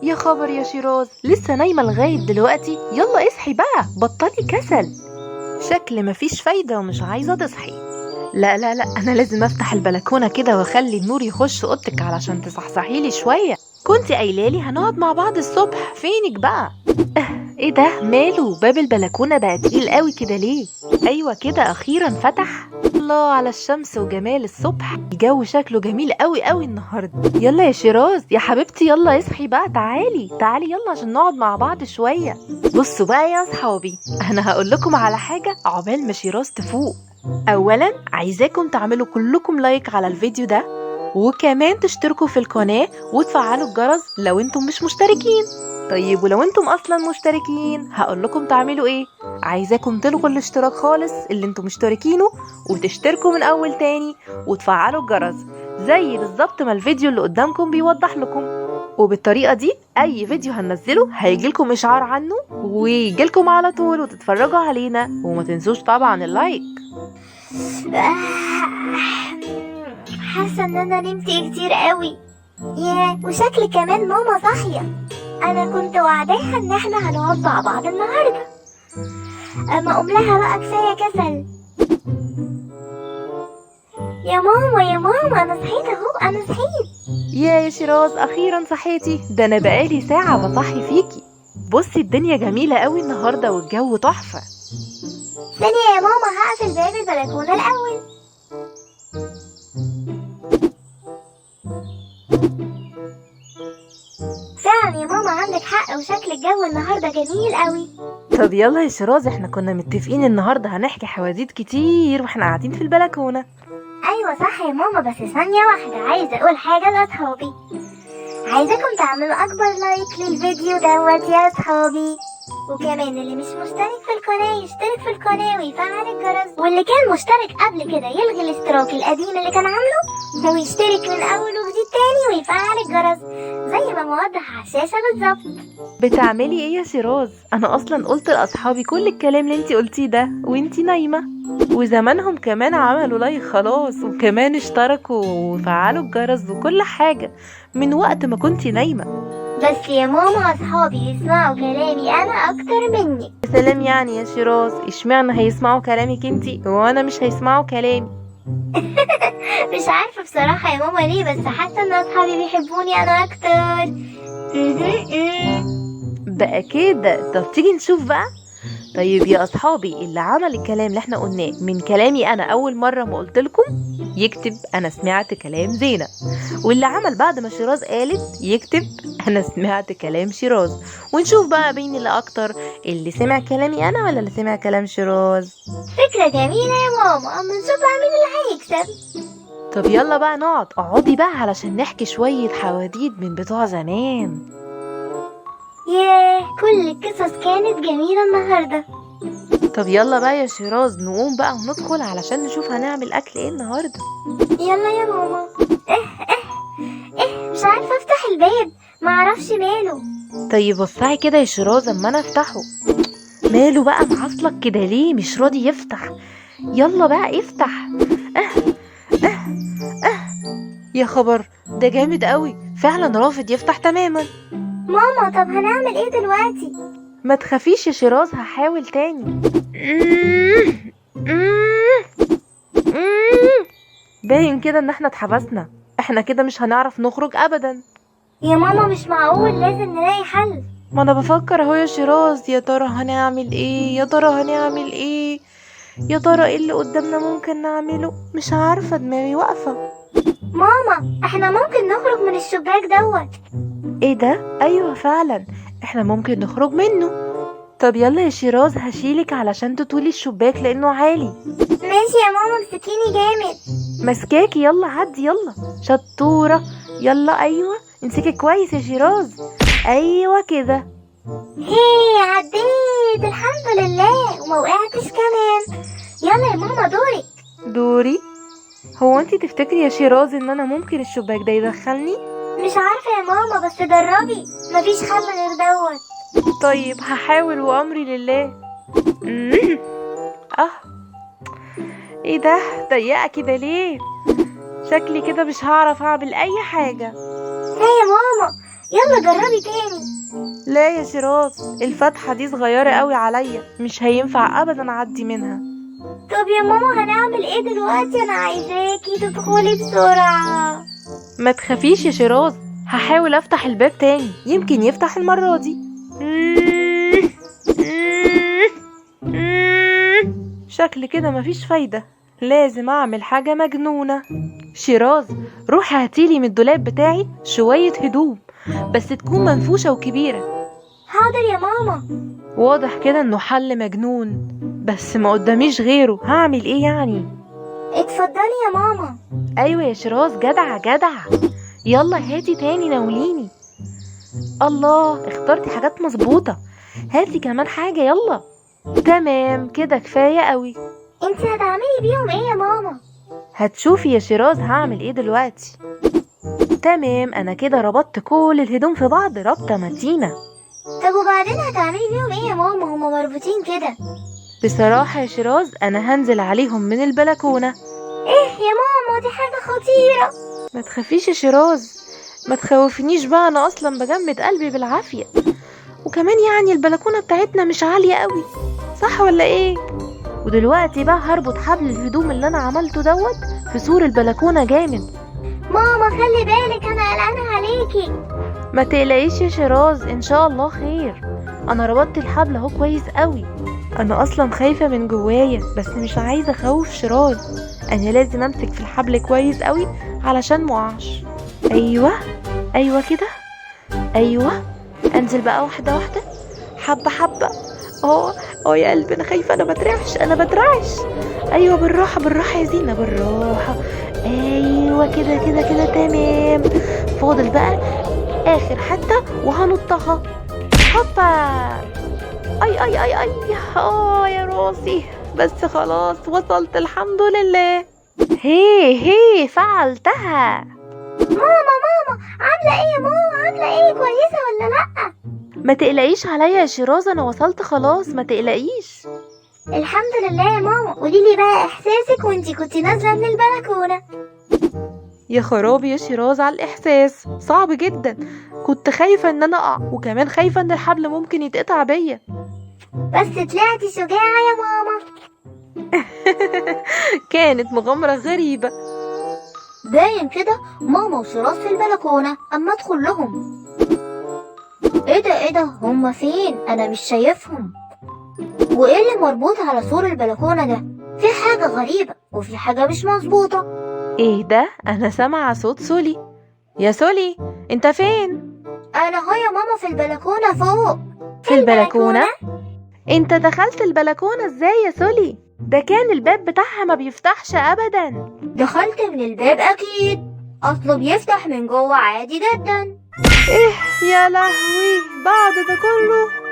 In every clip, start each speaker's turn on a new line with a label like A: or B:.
A: يا خبر يا شيراز، لسه نايمة لغاية دلوقتي؟ يلا اصحي بقى، بطلي كسل. شكل مفيش فايدة ومش عايزة تصحي. لا لا لا، انا لازم افتح البلكونة كده واخلي النور يخش اوضتك علشان تصحصحيلي شوية. كنتي قايلالي هنقعد مع بعض الصبح، فينك بقى؟ ايه ده؟ ماله باب البلكونة بقى تقيل قوي كده ليه؟ ايوه كده، اخيرا فتح. الله على الشمس وجمال الصبح، الجو شكله جميل قوي قوي النهارده. يلا يا شيراز يا حبيبتي، يلا اصحي بقى، تعالي تعالي يلا عشان نقعد مع بعض شويه. بصوا بقى يا اصحابي، انا هقول لكم على حاجه عقبال ما شيراز تفوق. اولا عايزاكم تعملوا كلكم لايك على الفيديو ده، وكمان تشتركوا في القناه وتفعلوا الجرس لو انتم مش مشتركين. طيب ولو انتم اصلا مشتركين هقول لكم تعملوا ايه. عايزاكم تلغوا الاشتراك خالص اللي انتم مشتركينه، وتشتركوا من اول تاني وتفعلوا الجرس زي بالظبط ما الفيديو اللي قدامكم بيوضح لكم. وبالطريقة دي اي فيديو هننزله هيجيلكم اشعار عنه ويجيلكم على طول وتتفرجوا علينا، وما تنسوش طبعا اللايك.
B: حاسه ان انا نمت كتير قوي. ياه، وشكل كمان ماما صاحيه. انا كنت وعداها ان احنا هنقعد مع بعض النهارده. اما اقوم لها بقى، كفايه كسل. يا ماما يا ماما، انا صحيت اهو، انا صحيت.
A: يا شيراز اخيرا صحيتي، ده انا بقالي ساعة بصحي فيكي. بصي الدنيا جميلة قوي النهاردة والجو تحفة.
B: ثانيه يا ماما، هقفل باب البلكونه الاول. فعلا يا ماما عندك حق، وشكل الجو النهارده جميل قوي.
A: طب يلا يا شيراز، احنا كنا متفقين النهارده هنحكي حواديت كتير واحنا قاعدين في البلكونه.
B: ايوه صح يا ماما، بس ثانيه واحده، عايزه اقول حاجه لاصحابي. عايزاكم تعملوا اكبر لايك للفيديو دوت يا اصحابي، وكمان اللي مش مشترك في القناه يشترك في القناه ويفعل الجرس، واللي كان مشترك قبل كده يلغي الاشتراك القديم اللي كان عامله ويشترك من اول وجديد تاني ويفعل الجرس زي ما موضح على الشاشه بالظبط.
A: بتعملي ايه يا شيراز؟ انا اصلا قلت لاصحابي كل الكلام اللي انتي قلتيه ده وانتي نايمه، وزمانهم كمان عملوا لايك خلاص وكمان اشتركوا وفعلوا الجرس وكل حاجه من وقت ما كنتي نايمه.
B: بس يا ماما، اصحابي يسمعوا كلامي انا اكتر مني.
A: يا سلام، يعني يا شيراز اشمعنى هيسمعوا كلامك انتي وانا مش هيسمعوا كلامي؟
B: مش عارفه بصراحه يا ماما ليه، بس حاسه ان اصحابي بيحبوني انا اكتر.
A: بقى كده، طب تيجي نشوف بقى. طيب يا اصحابي، اللي عمل الكلام اللي احنا قلناه من كلامي انا اول مره ما قلت لكم يكتب انا سمعت كلام زينة، واللي عمل بعد ما شيراز قالت يكتب انا سمعت كلام شيراز، ونشوف بقى بين اللي اكتر، اللي سمع كلامي انا ولا اللي سمع كلام شيراز.
B: فكره جميله يا ماما، اما نشوف بقى مين اللي هيكسب.
A: طب يلا بقى نقعد، اقعدي بقى علشان نحكي شويه حواديت من بتوع زمان.
B: ياه، كل القصص كانت جميله النهارده.
A: طب يلا بقى يا شيراز نقوم بقى وندخل علشان نشوف هنعمل اكل ايه النهارده.
B: يلا يا ماما. مش عارفه افتح الباب، معرفش ماله.
A: طيب وسعي كده يا شيراز اما انا افتحه. ماله بقى معصلك كده ليه؟ مش راضي يفتح. يلا بقى افتح. اه اه اه. يا خبر، ده جامد قوي فعلا، رافض يفتح تماما.
B: ماما، طب هنعمل ايه دلوقتي؟
A: ما تخافيش يا شيراز، هحاول تاني. باين كده ان احنا اتحبسنا، احنا كده مش هنعرف نخرج ابدا.
B: يا ماما مش معقول، لازم نلاقي حل.
A: ما انا بفكر اهو يا شيراز، يا ترى هنعمل ايه؟ يا ترى هنعمل ايه؟ يا ترى ايه اللي قدامنا ممكن نعمله؟ مش عارفة، دماغي واقفة.
B: ماما، احنا ممكن نخرج من الشباك دوت.
A: ايه ده؟ ايوه فعلا، احنا ممكن نخرج منه. طب يلا يا شيراز هشيلك علشان تطولي الشباك لانه عالي.
B: ماشي يا ماما، امسكيني جامد.
A: مسكاكي، يلا عدي يلا، شطورة. يلا ايوه، امسكي كويس يا شيراز، ايوه كده.
B: هي عديت الحمد لله، وما وقعتش كمان. يلا يا ماما، دورك.
A: دوري؟ هو انتي تفتكري يا شيراز ان انا ممكن الشباك ده يدخلني؟
B: مش عارفة يا ماما، بس جربي، مفيش حل غير دوت.
A: طيب هحاول وامري لله. اه، ايه ده؟ ضيقة كده ليه؟ شكلي كده مش هعرف اعمل اي حاجة.
B: هي يا ماما، يلا جربي تاني.
A: لا يا شيراز، الفتحة دي صغيرة قوي عليا، مش هينفع ابدا اعدي منها.
B: طب يا ماما هنعمل ايه دلوقتي؟ انا عايزاكي تدخلي بسرعة.
A: ما تخافيش يا شيراز، هحاول افتح الباب تاني، يمكن يفتح المرة دي. شكل كده مفيش فايدة، لازم اعمل حاجة مجنونة. شيراز، روحي هاتيلي من الدولاب بتاعي شوية هدوم، بس تكون منفوشة وكبيرة.
B: حاضر يا ماما.
A: واضح كده انه حل مجنون، بس ما قداميش غيره، هعمل ايه يعني؟
B: اتفضلي يا ماما.
A: ايوه يا شيراز، جدع جدع. يلا هاتي تاني ناوليني. الله، اخترتي حاجات مظبوطة. هاتي كمان حاجة يلا. تمام كده، كفاية قوي.
B: انتي هتعملي بيهم ايه يا ماما؟
A: هتشوفي يا شيراز هعمل ايه دلوقتي. تمام، انا كده ربطت كل الهدوم في بعض ربطة متينة.
B: طب وبعدين هتعملي بيهم ايه يا ماما؟ هما مربوطين كده.
A: بصراحة يا شيراز انا هنزل عليهم من البلكونة.
B: ايه يا ماما، دي حاجة خطيرة.
A: ما تخافيش يا شيراز، ما تخوفنيش بقى، انا اصلا بجمد قلبي بالعافية. وكمان يعني البلكونة بتاعتنا مش عالية قوي، صح ولا ايه؟ ودلوقتي بقى هربط حبل الهدوم اللي انا عملته دوت في سور البلكونة جامد.
B: ماما خلي بالك، انا قلقانة عليكي.
A: ما تقلقيش يا شيراز، ان شاء الله خير. انا ربطت الحبل اهو كويس قوي. انا اصلا خايفة من جوايا، بس مش عايزة اخوف شيراز. انا لازم امسك في الحبل كويس قوي علشان مقعش. ايوه ايوه كده، ايوه. انزل بقى واحدة واحدة، حبة حبة. اه يا قلبي، انا خايفة، انا بترعش. ايوه بالراحة بالراحة يا زينة، بالراحة. ايوه كده كده كده، تمام. فاضل بقى اخر حتة وهنطها. هوبا. اي يا راسي، بس خلاص وصلت الحمد لله. هي فعلتها.
B: ماما عاملة ايه يا ماما؟ عاملة ايه؟ كويسة ولا لأ؟
A: ما تقلقيش عليا يا شيراز، انا وصلت خلاص، ما تقلقيش.
B: الحمد لله يا ماما. قوليلي بقى احساسك وانتي كنتي نازلة من البلكونة.
A: يا خرابي يا شيراز على الاحساس، صعب جدا. كنت خايفة ان انا اقع، وكمان خايفة ان الحبل ممكن يتقطع بيا.
B: بس طلعتي شجاعة يا ماما.
A: كانت مغامرة غريبة.
B: باين كده ماما وشراس في البلكونة، اما ادخل لهم. ايه ده هما فين؟ انا مش شايفهم. وايه اللي مربوط على سور البلكونة ده؟ في حاجة غريبة وفي حاجة مش مظبوطة.
A: ايه ده؟ انا سامعة صوت سولي. يا سولي، انت فين؟
B: انا هو يا ماما في البلكونة فوق.
A: في البلكونة؟ انت دخلت البلكونة ازاي يا سولي؟ ده كان الباب بتاعها ما بيفتحش ابدا.
B: دخلت من الباب اكيد، اصله بيفتح من جوه عادي جدا.
A: ايه يا لهوي بعد ده كله.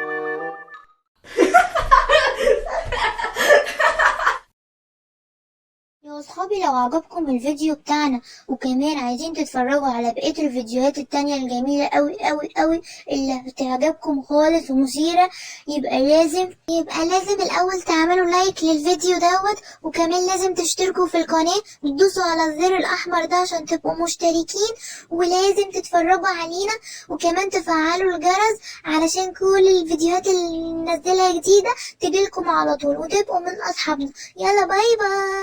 B: يا اصحابي، لو عجبكم الفيديو بتاعنا وكمان عايزين تتفرجوا على بقية الفيديوهات التانية الجميلة قوي اللي هتعجبكم خالص ومثيرة، يبقى لازم الاول تعملوا لايك للفيديو دوت، وكمان لازم تشتركوا في القناة وتدوسوا على الزر الاحمر ده عشان تبقوا مشتركين، ولازم تتفرجوا علينا وكمان تفعلوا الجرس علشان كل الفيديوهات اللي ننزلها جديدة تجيلكم على طول وتبقوا من اصحابنا. يلا باي باي.